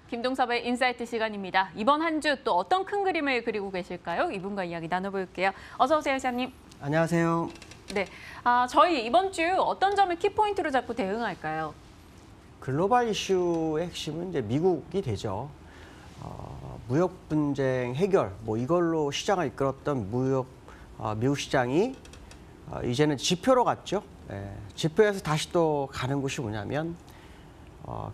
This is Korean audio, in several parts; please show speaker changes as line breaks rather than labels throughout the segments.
김동섭의 인사이트 시간입니다. 이번 한 주 또 어떤 큰 그림을 그리고 계실까요? 이분과 이야기 나눠볼게요. 어서 오세요, 시장님.
안녕하세요.
네, 저희 이번 주 어떤 점을 키포인트로 잡고 대응할까요?
글로벌 이슈의 핵심은 이제 미국이 되죠. 무역 분쟁 해결, 뭐 이걸로 시장을 이끌었던 미국 시장이 이제는 지표로 갔죠. 지표에서 다시 또 가는 곳이 뭐냐면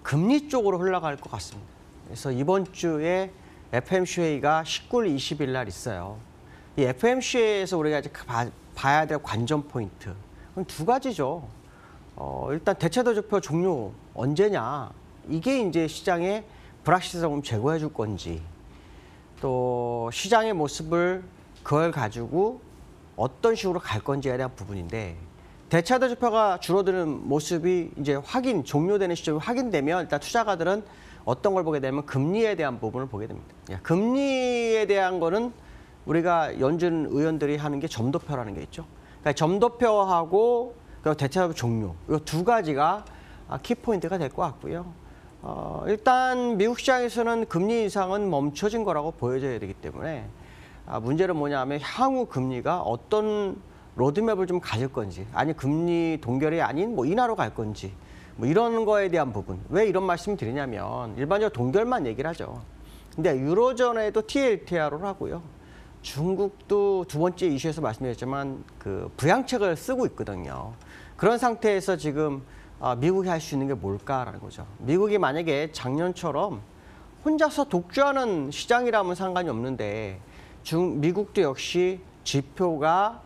금리 쪽으로 흘러갈 것 같습니다. 그래서 이번 주에 FOMC 회의가 19일, 20일 날 있어요. 이 FOMC 회의에서 우리가 이제 봐야 될 관전 포인트, 그건 두 가지죠. 일단 대체도지표 종료 언제냐, 이게 이제 시장의 불확실성을 제거해 줄 건지, 또 시장의 모습을 그걸 가지고 어떤 식으로 갈 건지에 대한 부분인데, 대체도지표가 줄어드는 모습이 이제 종료되는 시점이 확인되면 일단 투자가들은 어떤 걸 보게 되면 금리에 대한 부분을 보게 됩니다. 금리에 대한 거는 우리가 연준 의원들이 하는 게 점도표라는 게 있죠. 그러니까 점도표하고 대체도지표 종료, 이 두 가지가 키포인트가 될 것 같고요. 일단 미국 시장에서는 금리 인상은 멈춰진 거라고 보여져야 되기 때문에 문제는 뭐냐면 향후 금리가 어떤 로드맵을 좀 가질 건지, 아니 금리 동결이 아닌 뭐 인하로 갈 건지, 뭐 이런 거에 대한 부분. 왜 이런 말씀을 드리냐면 일반적으로 동결만 얘기를 하죠. 근데 유로존에도 TLTRO를 하고요. 중국도 두 번째 이슈에서 말씀드렸지만 그 부양책을 쓰고 있거든요. 그런 상태에서 지금 미국이 할 수 있는 게 뭘까라는 거죠. 미국이 만약에 작년처럼 혼자서 독주하는 시장이라면 상관이 없는데 미국도 역시 지표가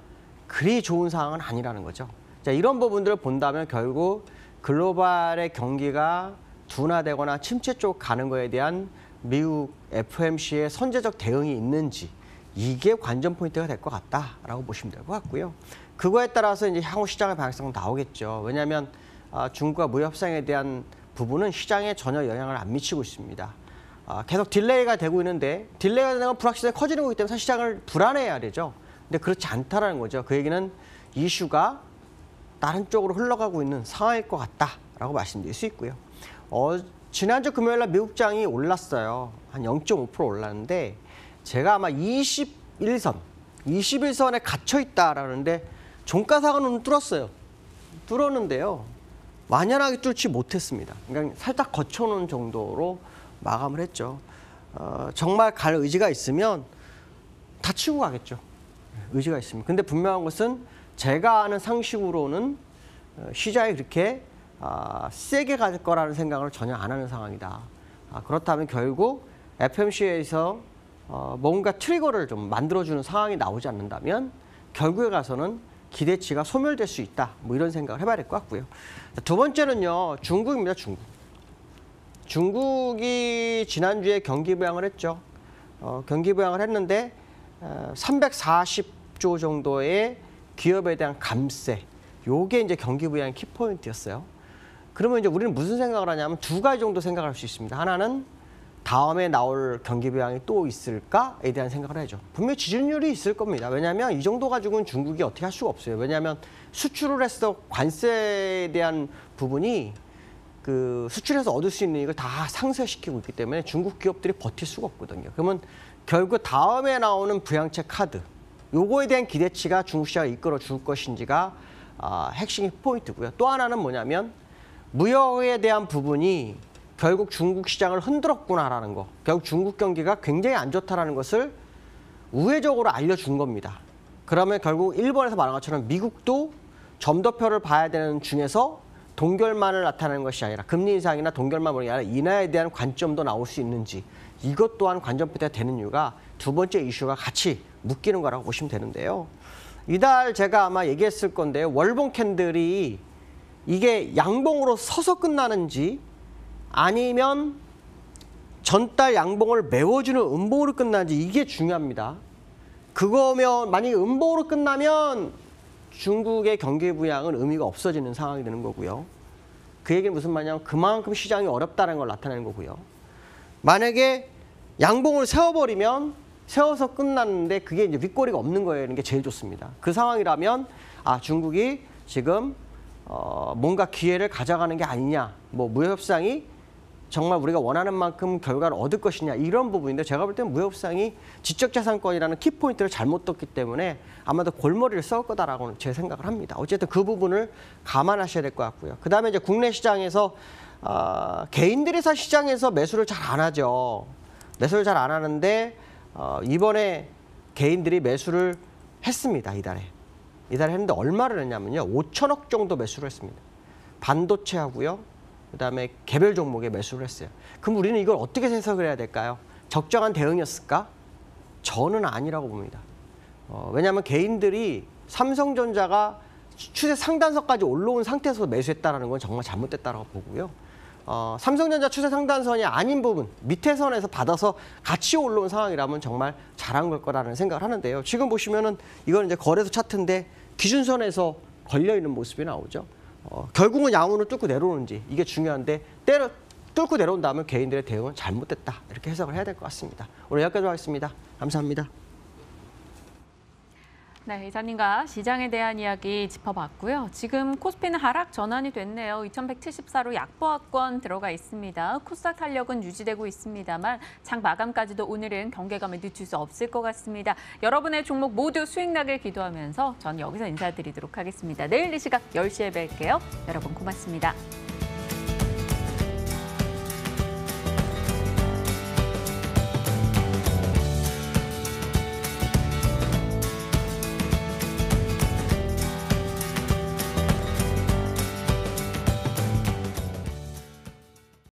그리 좋은 상황은 아니라는 거죠. 자, 이런 부분들을 본다면 결국 글로벌의 경기가 둔화되거나 침체 쪽 가는 거에 대한 미국 FOMC의 선제적 대응이 있는지, 이게 관전 포인트가 될 것 같다라고 보시면 될 것 같고요. 그거에 따라서 이제 향후 시장의 방향성은 나오겠죠. 왜냐하면 중국과 무역 협상에 대한 부분은 시장에 전혀 영향을 안 미치고 있습니다. 계속 딜레이가 되고 있는데, 딜레이가 되면 불확실성이 커지는 거기 때문에 사실 시장을 불안해해야 되죠. 근데 그렇지 않다라는 거죠. 그 얘기는 이슈가 다른 쪽으로 흘러가고 있는 상황일 것 같다라고 말씀드릴 수 있고요. 지난주 금요일 날 미국장이 올랐어요. 한 0.5% 올랐는데, 제가 아마 21선에 갇혀 있다라는데 종가상은 뚫었는데요. 완연하게 뚫지 못했습니다. 그러니까 살짝 거쳐놓은 정도로 마감을 했죠. 정말 갈 의지가 있으면 다 치고 가겠죠. 의지가 있습니다. 근데 분명한 것은 제가 아는 상식으로는 시장이 그렇게 세게 갈 거라는 생각을 전혀 안 하는 상황이다. 그렇다면 결국 FOMC에서 뭔가 트리거를 좀 만들어주는 상황이 나오지 않는다면 결국에 가서는 기대치가 소멸될 수 있다. 뭐 이런 생각을 해봐야 될 것 같고요. 두 번째는요, 중국입니다. 중국이 지난주에 경기 부양을 했죠. 경기 부양을 했는데 340조 정도의 기업에 대한 감세, 요게 이제 경기 부양의 키포인트였어요. 그러면 이제 우리는 무슨 생각을 하냐면 두 가지 정도 생각할 수 있습니다. 하나는 다음에 나올 경기 부양이 또 있을까에 대한 생각을 해야죠. 분명히 지준율이 있을 겁니다. 왜냐하면 이 정도 가지고는 중국이 어떻게 할 수가 없어요. 왜냐하면 수출을 해서 관세에 대한 부분이 그 수출해서 얻을 수 있는 이걸 다 상쇄시키고 있기 때문에 중국 기업들이 버틸 수가 없거든요. 그러면 결국 다음에 나오는 부양책 카드, 요거에 대한 기대치가 중국 시장을 이끌어 줄 것인지가 핵심 포인트고요. 또 하나는 뭐냐면 무역에 대한 부분이 결국 중국 시장을 흔들었구나라는 거, 결국 중국 경기가 굉장히 안 좋다라는 것을 우회적으로 알려준 겁니다. 그러면 결국 일본에서 말한 것처럼 미국도 점도표를 봐야 되는 중에서 동결만을 나타내는 것이 아니라 금리 인상이나 동결만 보는 게 아니라 인하에 대한 관점도 나올 수 있는지, 이것 또한 관전포인트가 되는 이유가 두 번째 이슈가 같이 묶이는 거라고 보시면 되는데요. 이달 제가 아마 얘기했을 건데요. 월봉 캔들이 이게 양봉으로 서서 끝나는지 아니면 전달 양봉을 메워주는 음봉으로 끝나는지, 이게 중요합니다. 그거면 만약에 음봉으로 끝나면 중국의 경기 부양은 의미가 없어지는 상황이 되는 거고요. 그 얘기는 무슨 말이냐면 그만큼 시장이 어렵다는 걸 나타내는 거고요. 만약에 양봉을 세워버리면 세워서 끝났는데 그게 이제 윗꼬리가 없는 거라는 게 제일 좋습니다. 그 상황이라면 중국이 지금 뭔가 기회를 가져가는 게 아니냐, 뭐 무역 협상이 정말 우리가 원하는 만큼 결과를 얻을 것이냐 이런 부분인데 제가 볼 때는 무역부상이 지적자산권이라는 키포인트를 잘못 뒀기 때문에 아마도 골머리를 썩을 거다라고 제 생각을 합니다. 어쨌든 그 부분을 감안하셔야 될 것 같고요. 그다음에 이제 국내 시장에서 개인들이 사 시장에서 매수를 잘 안 하죠. 매수를 잘 안 하는데 이번에 개인들이 매수를 했습니다. 이달에 했는데 얼마를 했냐면요. 5천억 정도 매수를 했습니다. 반도체하고요. 그다음에 개별 종목에 매수를 했어요. 그럼 우리는 이걸 어떻게 해석을 해야 될까요? 적정한 대응이었을까? 저는 아니라고 봅니다. 왜냐하면 개인들이 삼성전자가 추세 상단선까지 올라온 상태에서 매수했다는 건 정말 잘못됐다고 보고요. 삼성전자 추세 상단선이 아닌 부분, 밑에 선에서 받아서 같이 올라온 상황이라면 정말 잘한 걸 거라는 생각을 하는데요. 지금 보시면은 이건 이제 거래소 차트인데 기준선에서 걸려 있는 모습이 나오죠. 결국은 양호는 뚫고 내려오는지 이게 중요한데 뚫고 내려온다면 개인들의 대응은 잘못됐다. 이렇게 해석을 해야 될 것 같습니다. 오늘 여기까지 하겠습니다. 감사합니다.
네, 이사님과 시장에 대한 이야기 짚어봤고요. 지금 코스피는 하락 전환이 됐네요. 2174로 약보합권 들어가 있습니다. 코스닥 탄력은 유지되고 있습니다만 장 마감까지도 오늘은 경계감을 늦출 수 없을 것 같습니다. 여러분의 종목 모두 수익 나길 기도하면서 전 여기서 인사드리도록 하겠습니다. 내일 이 시각 10시에 뵐게요. 여러분 고맙습니다.